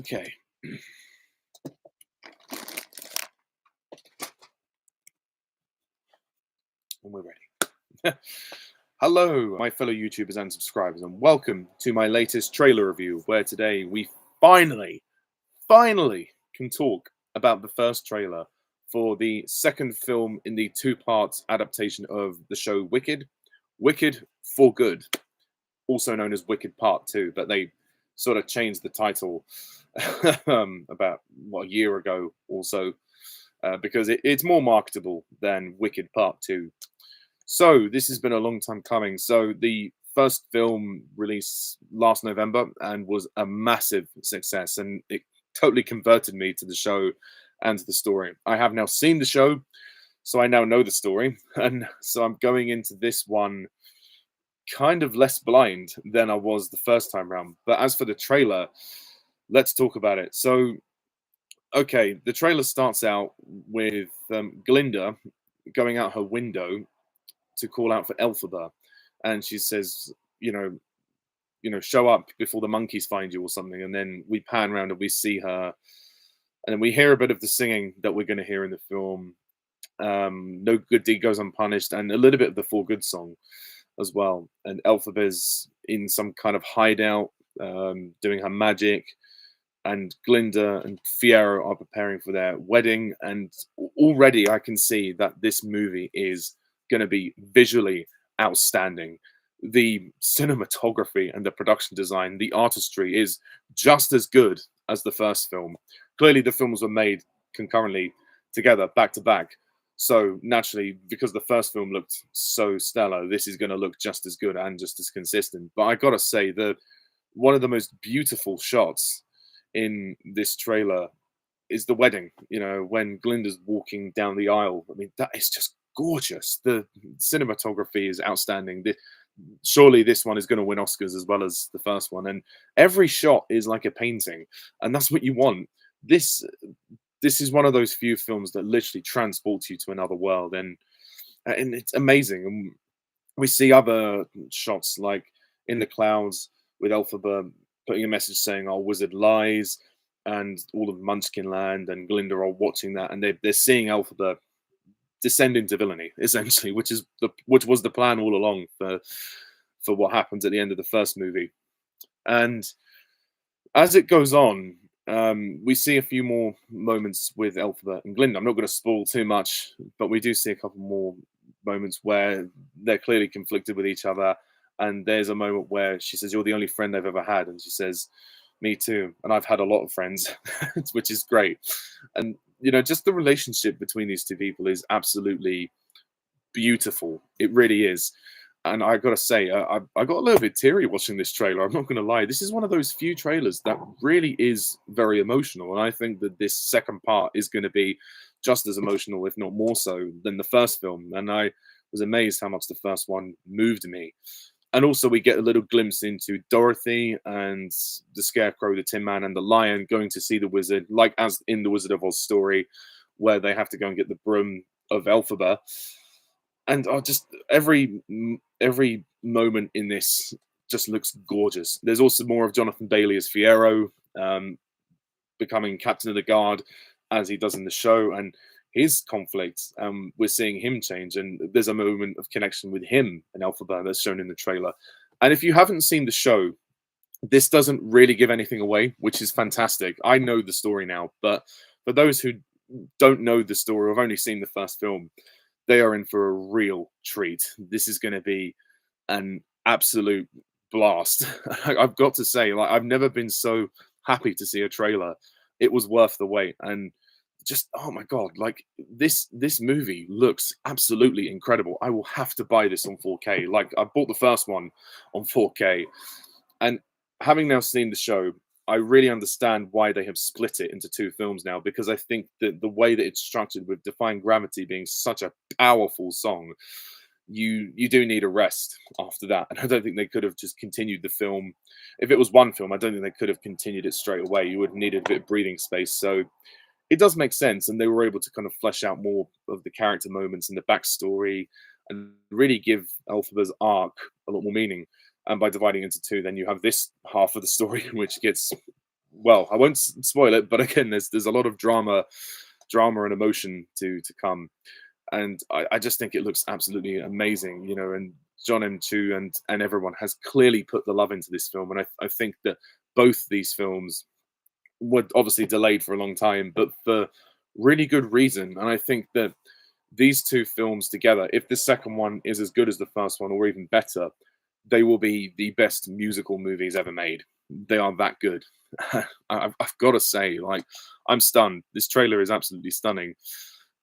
Okay, and we're ready. Hello, my fellow YouTubers and subscribers, and welcome to my latest trailer review, where today we finally can talk about the first trailer for the second film in the two-part adaptation of the show Wicked for Good, also known as Wicked Part 2, but they sort of changed the title about a year ago or so, because it's more marketable than Wicked Part 2. So this has been a long time coming. So the first film released last November and was a massive success, and it totally converted me to the show and to the story. I have now seen the show, so I now know the story, and so I'm going into this one kind of less blind than I was the first time round. But as for the trailer, let's talk about it. So, okay, the trailer starts out with Glinda going out her window to call out for Elphaba, and she says, show up before the monkeys find you or something. And then we pan around and we see her, and then we hear a bit of the singing that we're going to hear in the film. No good deed goes unpunished, and a little bit of the For Good song as well. And Elphaba's in some kind of hideout, doing her magic, and Glinda and Fiero are preparing for their wedding. And already I can see that this movie is going to be visually outstanding. The cinematography and the production design, the artistry is just as good as the first film. Clearly, the films were made concurrently together, back to back. So naturally, because the first film looked so stellar, this is going to look just as good and just as consistent. But I gotta say, one of the most beautiful shots in this trailer is the wedding. When Glinda's walking down the aisle. I mean, that is just gorgeous. The cinematography is outstanding. Surely this one is going to win Oscars as well as the first one. And every shot is like a painting, and that's what you want. This is one of those few films that literally transports you to another world, and it's amazing. And we see other shots like in the clouds with Elphaba putting a message saying, "Our wizard lies," and all of Munchkin Land and Glinda are watching that, and they're seeing Elphaba descend into villainy, essentially, which was the plan all along for what happens at the end of the first movie. And as it goes on, we see a few more moments with Elphaba and Glinda. I'm not going to spoil too much, but we do see a couple more moments where they're clearly conflicted with each other. And there's a moment where she says, "You're the only friend I've ever had," and she says, "Me too, and I've had a lot of friends," which is great. And just the relationship between these two people is absolutely beautiful. It really is. And I gotta say, I got a little bit teary watching this trailer. I'm not gonna lie. This is one of those few trailers that really is very emotional, and I think that this second part is going to be just as emotional, if not more so, than the first film. And I was amazed how much the first one moved me. And also, we get a little glimpse into Dorothy and the Scarecrow, the Tin Man, and the Lion going to see the wizard, like as in the Wizard of Oz story, where they have to go and get the broom of Elphaba. And just every moment in this just looks gorgeous. There's also more of Jonathan Bailey as Fiero, becoming captain of the guard as he does in the show, and his conflict. We're seeing him change, and there's a moment of connection with him and Elphaba that's shown in the trailer. And if you haven't seen the show, this doesn't really give anything away, which is fantastic. I know the story now, but for those who don't know the story or have only seen the first film, they are in for a real treat. This is going to be an absolute blast. I've got to say, like, I've never been so happy to see a trailer. It was worth the wait, and just, oh my god, like this movie looks absolutely incredible. I will have to buy this on 4K. Like, I bought the first one on 4K, and having now seen the show, I really understand why they have split it into two films now, because I think that the way that it's structured, with Defying Gravity being such a powerful song, you do need a rest after that. And I don't think they could have just continued the film. If it was one film, I don't think they could have continued it straight away. You would have needed a bit of breathing space. So it does make sense, and they were able to kind of flesh out more of the character moments and the backstory, and really give Elphaba's arc a lot more meaning. And by dividing into two, then you have this half of the story, which gets well, I won't spoil it, but again, there's a lot of drama and emotion to come, and I just think it looks absolutely amazing, you know. And John M. Chu and everyone has clearly put the love into this film, and I think that both these films were obviously delayed for a long time, but for really good reason. And I think that these two films together, if the second one is as good as the first one or even better, they will be the best musical movies ever made. They are that good. I've got to say, like, I'm stunned. This trailer is absolutely stunning,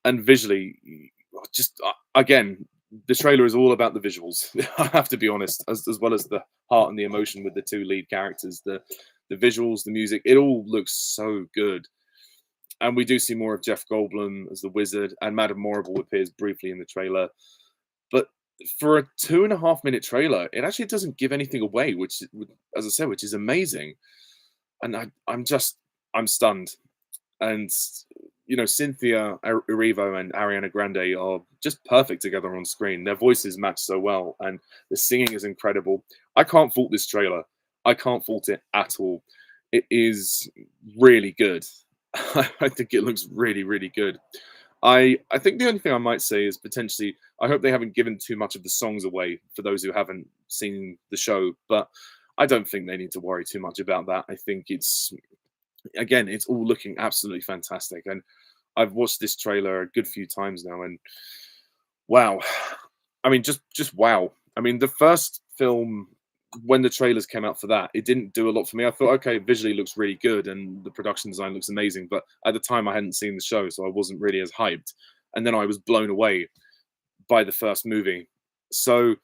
and visually, just again, the trailer is all about the visuals. I have to be honest, as well as the heart and the emotion with the two lead characters. The visuals, the music, it all looks so good. And we do see more of Jeff Goldblum as the wizard, and Madame Morrible appears briefly in the trailer. But for a 2.5 minute trailer, it actually doesn't give anything away, which, as I said, which is amazing. And I'm stunned. And you know, Cynthia Erivo and Ariana Grande are just perfect together on screen. Their voices match so well, and the singing is incredible. I can't fault this trailer. I can't fault it at all. It is really good. I think it looks really, really good. I think the only thing I might say is potentially I hope they haven't given too much of the songs away for those who haven't seen the show, but I don't think they need to worry too much about that. I think it's again, it's all looking absolutely fantastic, and I've watched this trailer a good few times now, and wow, I mean, just wow. I mean, the first film when the trailers came out for that, it didn't do a lot for me. I thought, okay, visually looks really good and the production design looks amazing, but at the time I hadn't seen the show, so I wasn't really as hyped. And then I was blown away by the first movie. So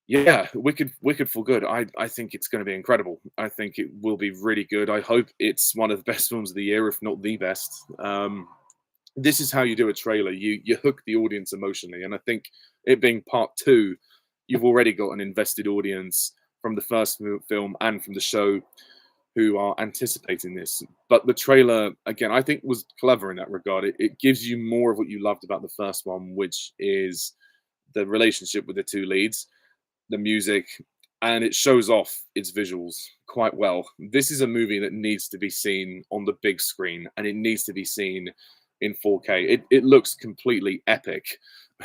yeah, Wicked for Good. I think it's going to be incredible. I think it will be really good. I hope it's one of the best films of the year, if not the best. This is how you do a trailer. You hook the audience emotionally, and I think it being part two, you've already got an invested audience from the first film and from the show who are anticipating this. But the trailer, again, I think was clever in that regard. It gives you more of what you loved about the first one, which is the relationship with the two leads, the music, and it shows off its visuals quite well. This is a movie that needs to be seen on the big screen, and it needs to be seen in 4K. It looks completely epic.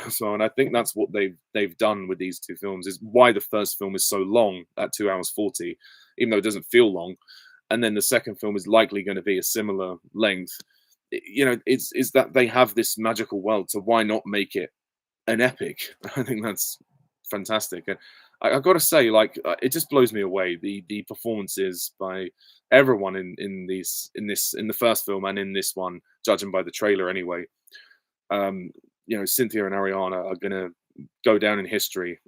So, and I think that's what they've done with these two films, is why the first film is so long at 2 hours 40, even though it doesn't feel long. And then the second film is likely going to be a similar length. You know, it's that they have this magical world, so why not make it an epic? I think that's fantastic. And I've got to say, like, it just blows me away, the performances by everyone in the first film and in this one, judging by the trailer anyway. You know, Cynthia and Ariana are gonna go down in history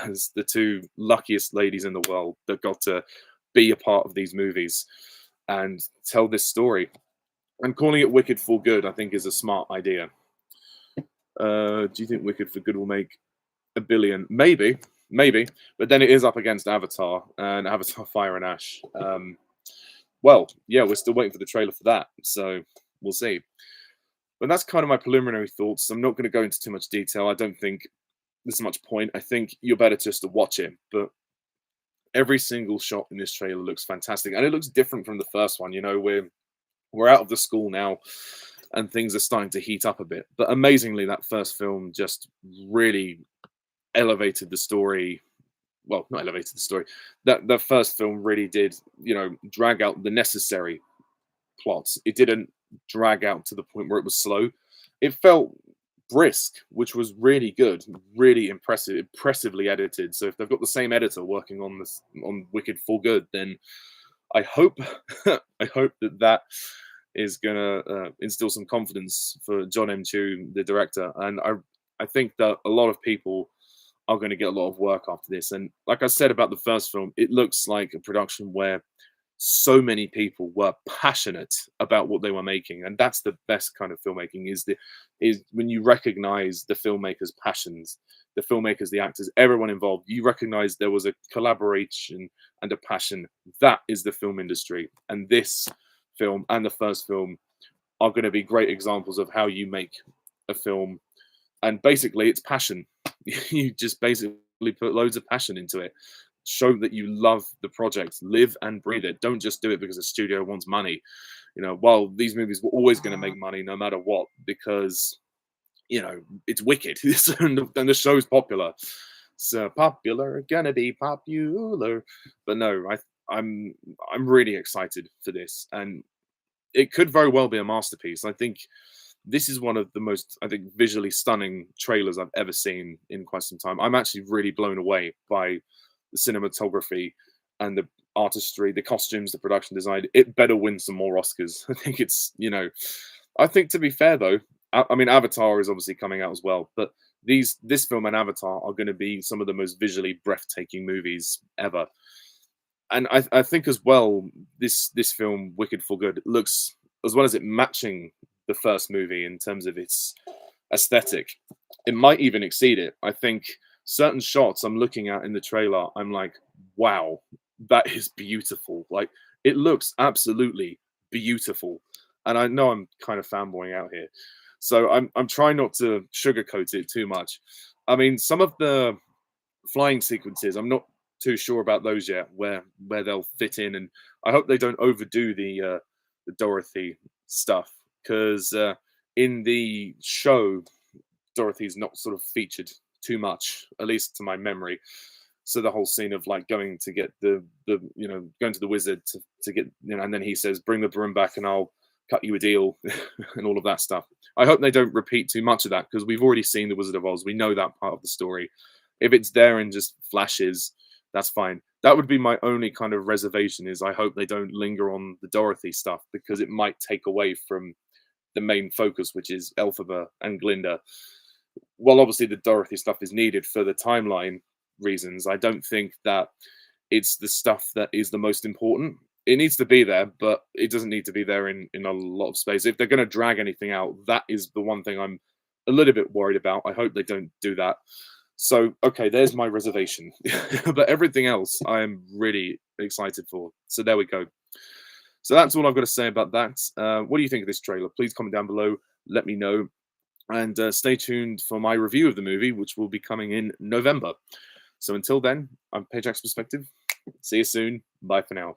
as the two luckiest ladies in the world that got to be a part of these movies and tell this story. And calling it Wicked for Good, I think, is a smart idea. Do you think Wicked for Good will make 1 billion? Maybe, but then it is up against Avatar and Avatar Fire and Ash. Well, yeah, we're still waiting for the trailer for that, so we'll see. But that's kind of my preliminary thoughts. I'm not going to go into too much detail. I don't think there's much point. I think you're better just to watch it. But every single shot in this trailer looks fantastic, and it looks different from the first one. You know, we're out of the school now, and things are starting to heat up a bit. But amazingly, that first film just really elevated the story. Well, not elevated the story. That the first film really did, you know, drag out the necessary plots. It didn't drag out to the point where it was slow. It felt brisk, which was really good, really impressively edited. So if they've got the same editor working on this on Wicked for Good, then I hope I hope that is gonna instill some confidence for John M. Chu, the director, and I think that a lot of people are going to get a lot of work after this. And like I said about the first film, it looks like a production where so many people were passionate about what they were making, and that's the best kind of filmmaking, is when you recognize the filmmakers' passions, the filmmakers, the actors, everyone involved. You recognize there was a collaboration and a passion. That is the film industry, and this film and the first film are going to be great examples of how you make a film. And basically, it's passion. You just basically put loads of passion into it. show that you love the project, live and breathe it. Don't just do it because the studio wants money. While these movies were always going to make money no matter what, because it's wicked and the show's popular. So popular, gonna be popular. But no, I'm really excited for this, and it could very well be a masterpiece. I think this is one of the most, I think, visually stunning trailers I've ever seen in quite some time. I'm actually really blown away by the cinematography and the artistry, the costumes, the production design. It better win some more Oscars. I think I think, to be fair though, I mean, Avatar is obviously coming out as well, but this film and Avatar are going to be some of the most visually breathtaking movies ever. And I think as well, this film, Wicked for Good, looks, as well as it matching the first movie in terms of its aesthetic, it might even exceed it. I think certain shots I'm looking at in the trailer, I'm like, wow, that is beautiful. Like, it looks absolutely beautiful. And I know I'm kind of fanboying out here, so I'm trying not to sugarcoat it too much. I mean, some of the flying sequences, I'm not too sure about those yet, where they'll fit in, and I hope they don't overdo the Dorothy stuff, because in the show, Dorothy's not sort of featured too much, at least to my memory. So the whole scene of like going to get going to the wizard to get, and then he says, "Bring the broom back, and I'll cut you a deal," and all of that stuff. I hope they don't repeat too much of that, because we've already seen the Wizard of Oz. We know that part of the story. If it's there and just flashes, that's fine. That would be my only kind of reservation, is I hope they don't linger on the Dorothy stuff, because it might take away from the main focus, which is Elphaba and Glinda. Well, obviously the Dorothy stuff is needed for the timeline reasons. I don't think that it's the stuff that is the most important. It needs to be there, but it doesn't need to be there in a lot of space. If they're going to drag anything out, that is the one thing I'm a little bit worried about. I hope they don't do that. So, okay, there's my reservation. But everything else I am really excited for. So there we go. So that's all I've got to say about that. What do you think of this trailer? Please comment down below. Let me know. And stay tuned for my review of the movie, which will be coming in November. So until then, I'm Pajak's Perspective. See you soon. Bye for now.